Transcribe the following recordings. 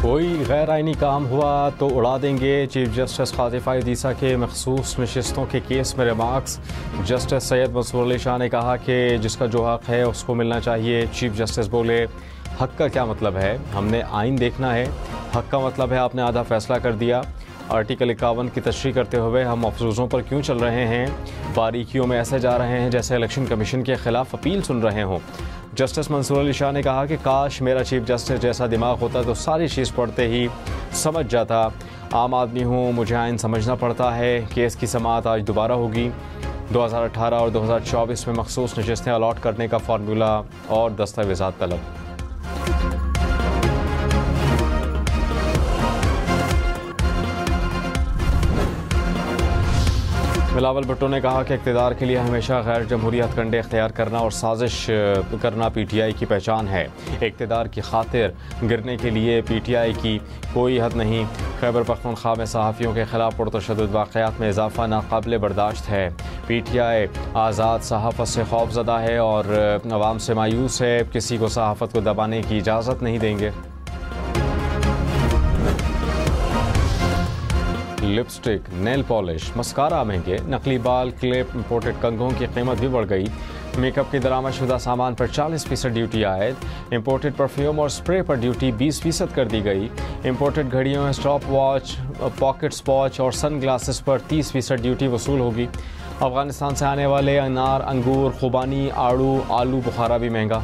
कोई गैर आइनी काम हुआ तो उड़ा देंगे। चीफ जस्टिस कातिफा ईसा के मखसूस नशिस्तों के केस में रिमार्क्स। जस्टिस सैयद मंसूर अली शाह ने कहा कि जिसका जो हक है उसको मिलना चाहिए। चीफ जस्टिस बोले, हक का क्या मतलब है, हमने आइन देखना है। हक का मतलब है आपने आधा फैसला कर दिया। आर्टिकल 51 की तशरीह करते हुए हम अफसोसों पर क्यों चल रहे हैं, बारीकियों में ऐसे जा रहे हैं जैसे इलेक्शन कमीशन के खिलाफ अपील सुन रहे हों। जस्टिस मंसूर अली शाह ने कहा कि काश मेरा चीफ जस्टिस जैसा दिमाग होता तो सारी चीज़ पढ़ते ही समझ जाता। आम आदमी हूँ, मुझे आइन समझना पड़ता है। केस की समाअत आज दोबारा होगी। 2018 और 2024 में मखसूस नशिस्तें अलॉट करने का फार्मूला और दस्तावेज़ात तलब। बिलावल भुट्टो ने कहा कि इक़्तिदार के लिए हमेशा गैर जमहूरी हथकंडे इख्तियार करना और साजिश करना PTI की पहचान है। इक़्तिदार की खातिर गिरने के लिए PTI की कोई हद नहीं। खैबर पख्तूनख्वा में सहाफ़ियों के खिलाफ पुरतशद्दुद वाक़यात में इजाफ़ा नाक़ाबिल बर्दाश्त है। PTI आज़ाद सहाफ़त से खौफज़दा है और अवाम से मायूस है। किसी को सहाफ़त को दबाने की इजाज़त नहीं देंगे। लिपस्टिक, नेल पॉलिश, मस्कारा महंगे, नकली बाल, क्लिप, इंपोर्टेड कंघों की कीमत भी बढ़ गई। मेकअप की दरामदशुदा सामान पर 40% ड्यूटी आयद। इंपोर्टेड परफ्यूम और स्प्रे पर ड्यूटी 20% कर दी गई। इंपोर्टेड घड़ियों, स्टॉप वॉच, पॉकेट वॉच और सन ग्लासेस पर 30% ड्यूटी वसूल होगी। अफगानिस्तान से आने वाले अनार, अंगूर, खुबानी, आड़ू, आलू बुखारा भी महंगा।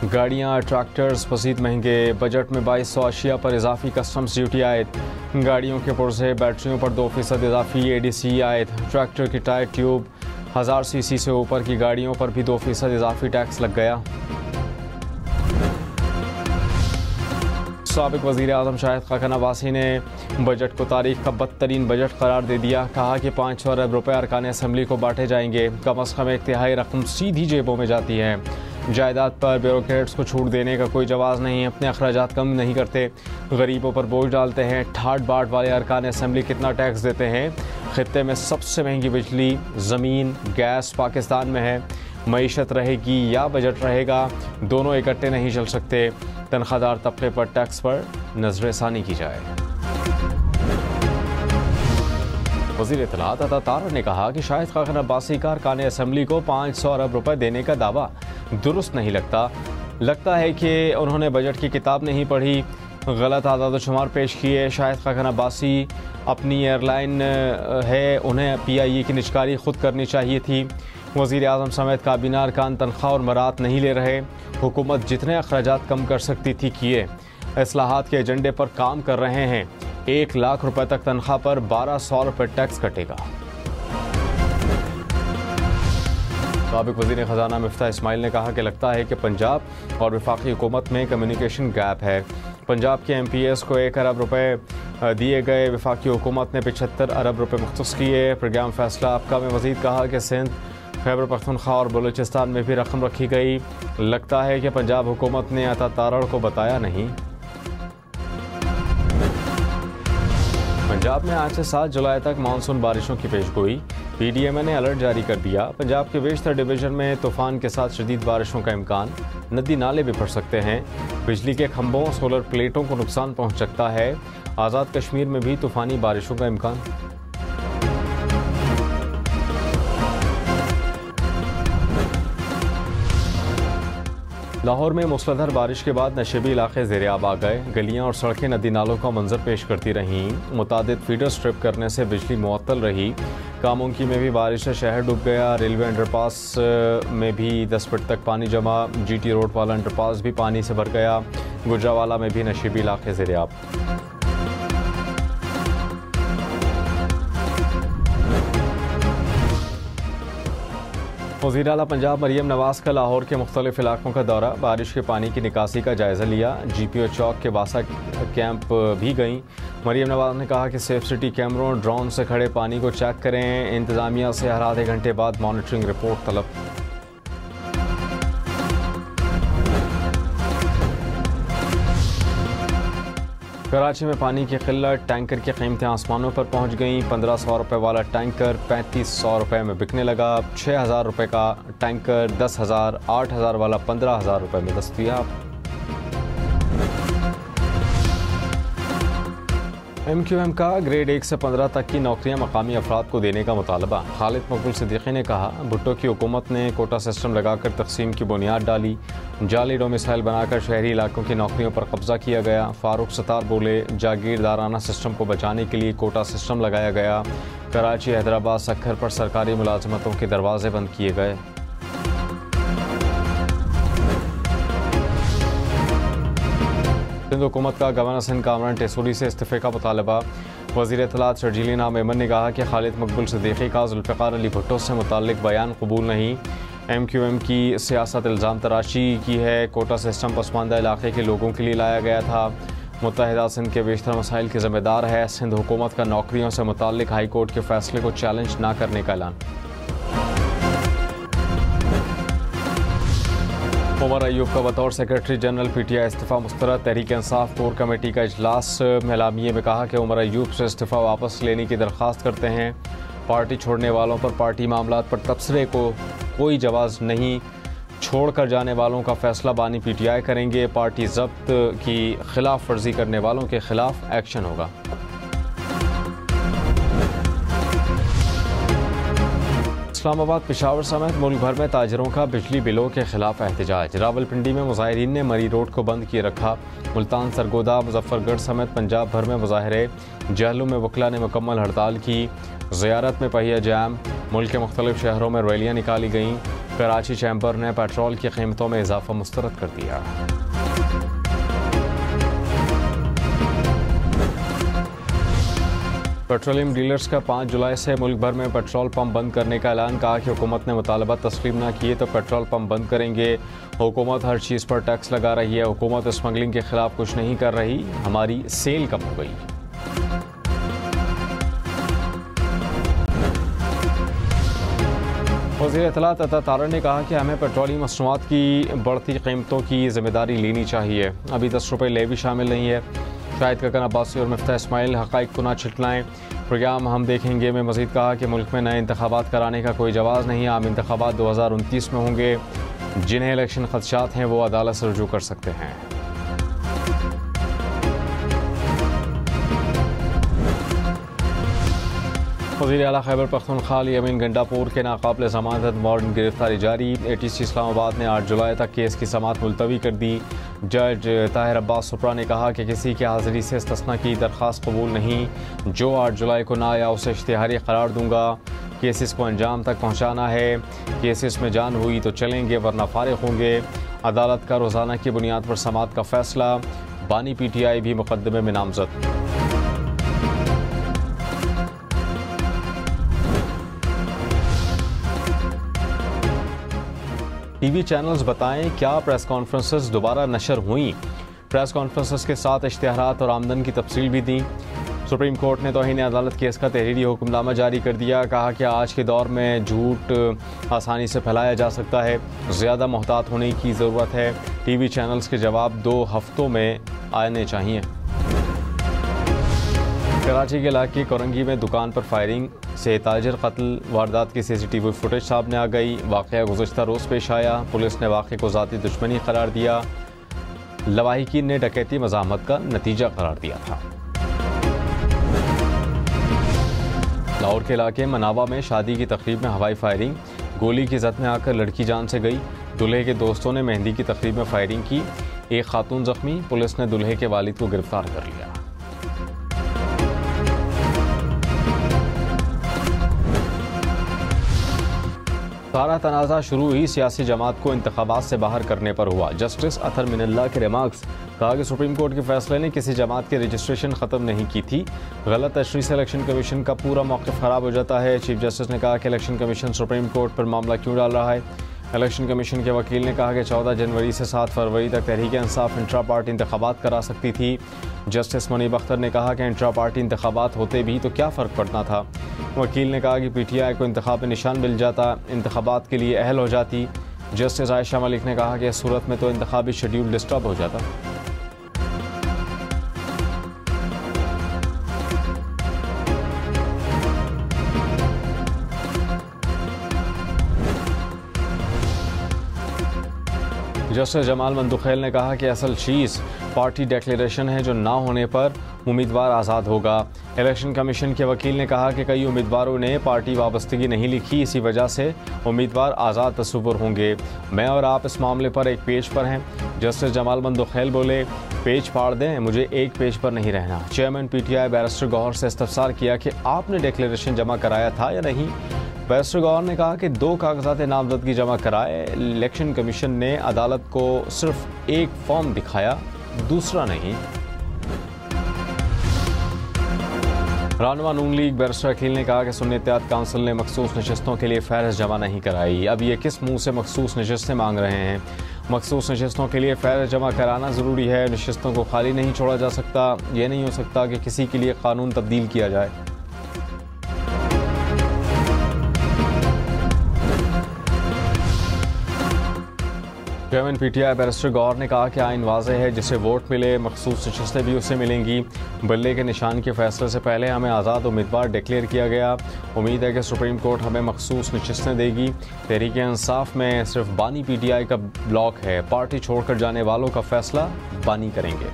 गाड़ियाँ, ट्रैक्टर्स मज़ीद महंगे। बजट में 2200 अशिया पर इजाफी कस्टम्स ड्यूटी आयद। गाड़ियों के पुर्जे, बैटरियों पर 2% इजाफी ADC आयद। ट्रैक्टर की टायर ट्यूब, 1000 cc से ऊपर की गाड़ियों पर भी 2% इजाफी टैक्स लग गया। साबिक वज़ीर आज़म शाहिद खाकन अब्बासी ने बजट को तारीख का बदतरीन बजट करार दे दिया। कहा कि 500 अरब रुपये अरकान असम्बली को बांटे जाएंगे। कम अज़ कम 1/3 रकम सीधी जेबों में जाती है। जायदाद पर ब्यूरोक्रेट्स को छूट देने का कोई जवाब नहीं। अपने अखराजात कम नहीं करते, गरीबों पर बोझ डालते हैं। ठाट बाट वाले अरकान असम्बली कितना टैक्स देते हैं। खित्ते में सबसे महंगी बिजली, ज़मीन, गैस पाकिस्तान में है। मईशत रहेगी या बजट रहेगा, दोनों इकट्ठे नहीं चल सकते। तनख्वाहदार तबके पर टैक्स पर नजरसानी की जाए। वज़ीर इत्तलात अता तारड़ ने कहा कि शाहिद खाकन अब्बासी का अरकान असम्बली को 500 अरब रुपये देने का दावा दुरुस्त नहीं लगता है कि उन्होंने बजट की किताब नहीं पढ़ी, गलत आदाद शुमार पेश किए। शाहिद खाकन अब्बासी अपनी एयरलाइन है, उन्हें PIA की निजकारी खुद करनी चाहिए थी। वज़ीर आज़म समेत काबीना अरकान तनख्वाह और मरात नहीं ले रहे। हुकूमत जितने अखराजात कम कर सकती थी किए। इस्लाहात के एजेंडे पर काम कर रहे हैं। 1 लाख रुपए तक तनख्वाह पर 1200 रुपये टैक्स कटेगा। साबिक वज़ीर ख़जाना मिफ्ता इस्माइल ने कहा कि लगता है कि पंजाब और वफाकी हुकूमत में कम्युनिकेशन गैप है। पंजाब के MPs को 1 अरब रुपये दिए गए, वफाकी हुकूमत ने 75 अरब रुपये मुख्तस किए। प्रोग्राम फैसला आपका में मज़ीद कहा कि सिंध, खैबर पख्तूनख्वा और बलूचिस्तान में भी रकम रखी गई। लगता है कि पंजाब हुकूमत ने अता तारड़ को बताया नहीं। पंजाब में आज से 7 जुलाई तक मानसून बारिशों की पेशगोई। PDMA ने अलर्ट जारी कर दिया। पंजाब के बेशतर डिवीजन में तूफान के साथ शदीद बारिशों का इम्कान। नदी नाले भी भर सकते हैं। बिजली के खंभों, सोलर प्लेटों को नुकसान पहुंच सकता है। आज़ाद कश्मीर में भी तूफानी बारिशों का इम्कान। लाहौर में मूसलाधार बारिश के बाद नशेबी इलाके ज़ेर-ए-आब आ गए। गलियां और सड़कें नदी नालों का मंजर पेश करती रहीं। मुतादिद फीडर स्ट्रिप करने से बिजली मुअत्तल रही। कामुंकी में भी बारिश से शहर डूब गया। रेलवे अंडरपास में भी 10 फुट तक पानी जमा। GT रोड वाला अंडरपास भी पानी से भर गया। गुजरावाला में भी नशेबी इलाके ज़ेर-ए-आब। वज़ीर आला पंजाब मरियम नवाज़ का लाहौर के मुख्तलिफ इलाकों का दौरा। बारिश के पानी की निकासी का जायज़ा लिया। GPO चौक के वासा कैंप भी गईं। मरियम नवाज़ ने कहा कि सेफ सिटी कैमरों, ड्रोन से खड़े पानी को चेक करें। इंतज़ामिया से हर आधे घंटे बाद मॉनिटरिंग रिपोर्ट तलब। कराची में पानी की किल्लत, टैंकर की कीमतें आसमानों पर पहुंच गईं। 1500 रुपये वाला टैंकर 3500 रुपये में बिकने लगा। 6000 रुपये का टैंकर 10,000, 8000 वाला 15,000 रुपये में दस्तयाब। MQM का ग्रेड 1 से 15 तक की नौकरियां मकामी अफराद को देने का मुतालबा। खालिद मकबूल सिद्दीकी ने कहा, भुट्टो की हुकूमत ने कोटा सिस्टम लगाकर तकसीम की बुनियाद डाली, जाली डोमिसाइल बनाकर शहरी इलाकों की नौकरियों पर कब्जा किया गया। फारूक सत्तार बोले, जागीरदाराना सिस्टम को बचाने के लिए कोटा सिस्टम लगाया गया। कराची, हैदराबाद, सक्खर पर सरकारी मुलाजमतों के दरवाजे बंद किए गए। सिंध हुकूमत का गवर्नर सिंध कामरान टेसूरी से इस्तीफे का मुतालबा। वज़ीर इत्तलात शर्जीली नाम मेमन ने कहा कि खालिद मकबूल सिद्दीकी का जुल्फ़िकार अली भुट्टो से मुताल्लिक बयान कबूल नहीं। MQM की सियासत इल्ज़ाम तराशी की है। कोटा सिस्टम पसमानदा इलाके के लोगों के लिए लाया गया था। मुत्तहिदा सिंध के बेशतर मसाइल की ज़िम्मेदार है। सिंध हुकूमत का नौकरियों से मुताल्लिक हाई कोर्ट के फैसले को चैलेंज न करने का ऐलान। उमर अयूब का बतौर secretary general PTI इस्तीफ़ा मुस्तरद। Tehreek Insaf core committee का इजलास में एलामिये में कहा कि उमर अयूब से इस्तीफ़ा वापस लेने की दरख्वास्त करते हैं। पार्टी छोड़ने वालों पर पार्टी मामलात पर तबसरे को कोई जवाब नहीं। छोड़ कर जाने वालों का फैसला बानी PTI करेंगे। पार्टी जब्त की खिलाफ वर्जी करने वालों के खिलाफ एक्शन होगा। इस्लामाबाद, पेशावर समेत मुल्क भर में ताजरों का बिजली बिलों के खिलाफ एहतजाज। रावलपिंडी में मुजाहिरीन ने मरी रोड को बंद किए रखा। मुल्तान, सरगोदा, मुजफ्फरगढ़ समेत पंजाब भर में मुजाहरे। जहलू में वकला ने मुकम्मल हड़ताल की। ज़ियारत में पहिया जाम। मुल्क के मुख्तलिफ शहरों में रैलियाँ निकाली गईं। कराची चैम्बर ने पेट्रोल की कीमतों में इजाफा मुस्तरद कर दिया। पेट्रोलियम डीलर्स का 5 जुलाई से मुल्क भर में पेट्रोल पंप बंद करने का ऐलान। कहा कि हुकूमत ने मुतालबा तस्लीम न किए तो पेट्रोल पंप बंद करेंगे। हुकूमत हर चीज़ पर टैक्स लगा रही है। हुकूमत स्मगलिंग के खिलाफ कुछ नहीं कर रही। हमारी सेल कम हो गई। वज़ीर इत्तलात अता तारा ने कहा कि हमें पेट्रोलियम मसनूआत की बढ़ती कीमतों की जिम्मेदारी लेनी चाहिए। अभी 10 रुपये ले भी शामिल नहीं है। शाहिद ककन अब्बासी और मिफ्ता इस्माइल हक़ाइक़ को ना छिटलाएं। प्रोग्राम हम देखेंगे में मज़ीद कहा कि मुल्क में नए इंतखाबात कराने का कोई जवाज़ नहीं। आम इंतखाबात 2029 में होंगे। जिन्हें इलेक्शन खदशात हैं वो अदालत से रुजू कर सकते हैं। वज़ीर आला खैबर पख्तूनख्वा यमीन गंडापुर के नाकाबिल ज़मानत वारंट गिरफ्तारी जारी। ATC इस्लामाबाद ने 8 जुलाई तक केस की समाअत मुलतवी कर दी। जज ताहिर अब्बास सुपरा ने कहा कि किसी की हाज़िरी से इस्तिस्ना की दरख्वास्त कबूल नहीं। जो 8 जुलाई को ना आया उसे इश्तिहारी करार दूंगा। केसेस को अंजाम तक पहुँचाना है। केसेस में जान हुई तो चलेंगे वरना फारिग होंगे। अदालत का रोज़ाना की बुनियाद पर समाअत का फैसला। बानी PTI भी मुकदमे में नामजद। TV चैनल्स बताएं क्या प्रेस कॉन्फ्रेंसेस दोबारा नशर हुई। प्रेस कॉन्फ्रेंसेस के साथ इश्तिहारात और आमदन की तफसील भी दी। सुप्रीम कोर्ट ने तौहीन अदालत केस का तहरीरी हुक्मनामा जारी कर दिया। कहा कि आज के दौर में झूठ आसानी से फैलाया जा सकता है। ज़्यादा मोहतात होने की ज़रूरत है। TV चैनल्स के जवाब 2 हफ्तों में आने चाहिए। कराची के इलाके कोरंगी में दुकान पर फायरिंग से ताजिर कत्ल। वारदात की CCTV फुटेज सामने आ गई। वाक़या गुज़श्ता रोज़ पेश आया। पुलिस ने वाक़े को ज़ाती दुश्मनी करार दिया। लवाहिकीन ने डकैती मज़ाहमत का नतीजा करार दिया था। लाहौर के इलाके मनावा में शादी की तकरीब में हवाई फायरिंग। गोली की जद में आकर लड़की जान से गई। दूल्हे के दोस्तों ने मेहंदी की तकरीब में फायरिंग की। एक खातून जख्मी। पुलिस ने दूल्हे के वालिद को गिरफ्तार कर लिया। सारा तनाज़ा शुरू ही सियासी जमात को इंतखाबात से बाहर करने पर हुआ। जस्टिस अतर मिनल्ला के रिमार्क्स। कहा कि सुप्रीम कोर्ट के फैसले ने किसी जमात की रजिस्ट्रेशन ख़त्म नहीं की थी। गलत तशरीह से इलेक्शन कमीशन का पूरा मौक़िफ़ ख़राब हो जाता है। चीफ जस्टिस ने कहा कि इलेक्शन कमीशन सुप्रीम कोर्ट पर मामला क्यों डाल रहा है। इलेक्शन कमीशन के वकील ने कहा कि 14 जनवरी से 7 फरवरी तक तहरीक इंसाफ इंट्रा पार्टी इंतखाबात करा सकती थी। जस्टिस मुनीब अख्तर ने कहा कि इंट्रा पार्टी इंतखाबात होते भी तो क्या फ़र्क पड़ना था। वकील ने कहा कि PTI को इंतखाब में निशान मिल जाता, इंतखाबात के लिए अहल हो जाती। जस्टिस आयशा मलिक ने कहा कि इस सूरत में तो इंतखाबी शेड्यूल डिस्टर्ब हो जाता। जस्टिस जमाल मंदुखेल ने कहा कि असल चीज़ पार्टी डिक्लेरेशन है, जो ना होने पर उम्मीदवार आज़ाद होगा। इलेक्शन कमीशन के वकील ने कहा कि कई उम्मीदवारों ने पार्टी वाबस्तगी नहीं लिखी, इसी वजह से उम्मीदवार आज़ाद तस्वुर होंगे। मैं और आप इस मामले पर एक पेज पर हैं। जस्टिस जमाल मंदुखेल बोले, पेज फाड़ दें, मुझे एक पेज पर नहीं रहना। चेयरमैन PTI बैरिस्टर गौहर से इस्तफसार किया कि आपने डिक्लेरेशन जमा कराया था या नहीं। बैरिस्टर गौहर ने कहा कि 2 कागजात नामजदगी जमा कराए, इलेक्शन कमीशन ने अदालत को सिर्फ एक फॉर्म दिखाया, दूसरा नहीं। रहनुमा नून लीग बैरिस्टर अकील ने कहा कि सुन्नी इत्तेहाद काउंसिल ने मखसूस नशस्तों के लिए फहरिस्त जमा नहीं कराई। अब ये किस मुंह से मखसूस नशस्तें मांग रहे हैं? मखसूस नशस्तों के लिए फहरिस्त जमा कराना ज़रूरी है। नशस्तों को खाली नहीं छोड़ा जा सकता। ये नहीं हो सकता कि किसी के लिए कानून तब्दील किया जाए। चेयरमैन PTI बैरिस्टर गौहर ने कहा कि आइन वाज़ेह है, जिसे वोट मिले मखसूस नशस्तें भी उससे मिलेंगी। बल्ले के निशान के फैसले से पहले हमें आज़ाद उम्मीदवार डिक्लेयर किया गया। उम्मीद है कि सुप्रीम कोर्ट हमें मखसूस नशस्तें देगी। तहरीक इंसाफ में सिर्फ बानी PTI का ब्लॉक है। पार्टी छोड़कर जाने वालों का फैसला बानी करेंगे।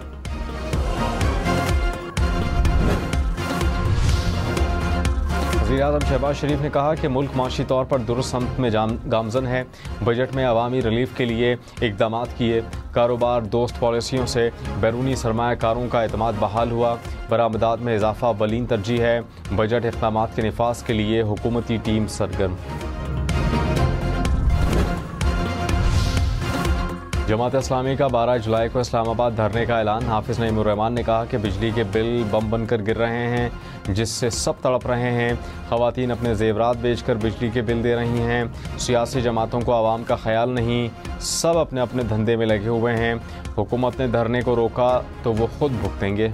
वज़ीर-ए-आज़म शहबाज शरीफ ने कहा कि मुल्क माशी तौर पर दुरुस्त सम्त में गामजन है। बजट में अवामी रिलीफ के लिए इक़दाम किए। कारोबार दोस्त पॉलिसियों से बैरूनी सरमायाकारों का एतमाद बहाल हुआ। बरामदात में इजाफा अव्वलीन तरजीह है। बजट इक़दाम के निफाज के लिए हुकूमती टीम सरगर्म। जमात इस्लामी का 12 जुलाई को इस्लामाबाद धरने का ऐलान। हाफिज़ नईमुर रहमान ने कहा कि बिजली के बिल बम बनकर गिर रहे हैं, जिससे सब तड़प रहे हैं। ख़वातीन अपने जेवरात बेचकर बिजली के बिल दे रही हैं। सियासी जमातों को आवाम का ख्याल नहीं, सब अपने अपने धंधे में लगे हुए हैं। हुकूमत ने धरने को रोका तो वो खुद भुगतेंगे।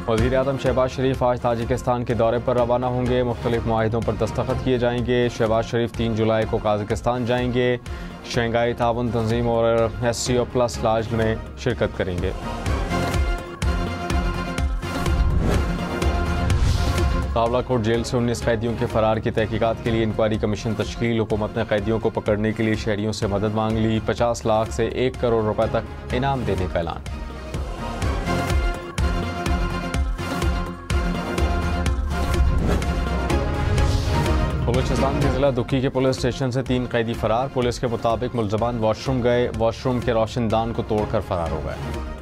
वज़ीर-ए-आज़म शहबाज शरीफ आज ताजिकिस्तान के दौरे पर रवाना होंगे। मुख्तलिफ मुआहिदों पर दस्तखत किए जाएंगे। शहबाज शरीफ 3 जुलाई को काज़ाकिस्तान जाएंगे। शंघाई ताउन तंजीम और SCO+ लाज में शिरकत करेंगे। तावलाकोट जेल से 19 कैदियों के फरार की तहकीकात के लिए इंक्वायरी कमीशन तश्कील। हुकूमत ने कैदियों को पकड़ने के लिए शहरियों से मदद मांग ली। 50 लाख से 1 करोड़ रुपए तक इनाम देने का ऐलान। बलूचिस्तान के ज़िला दुखी के पुलिस स्टेशन से 3 कैदी फरार। पुलिस के मुताबिक मुलजमान वॉशरूम गए, वॉशरूम के रोशनदान को तोड़कर फरार हो गए।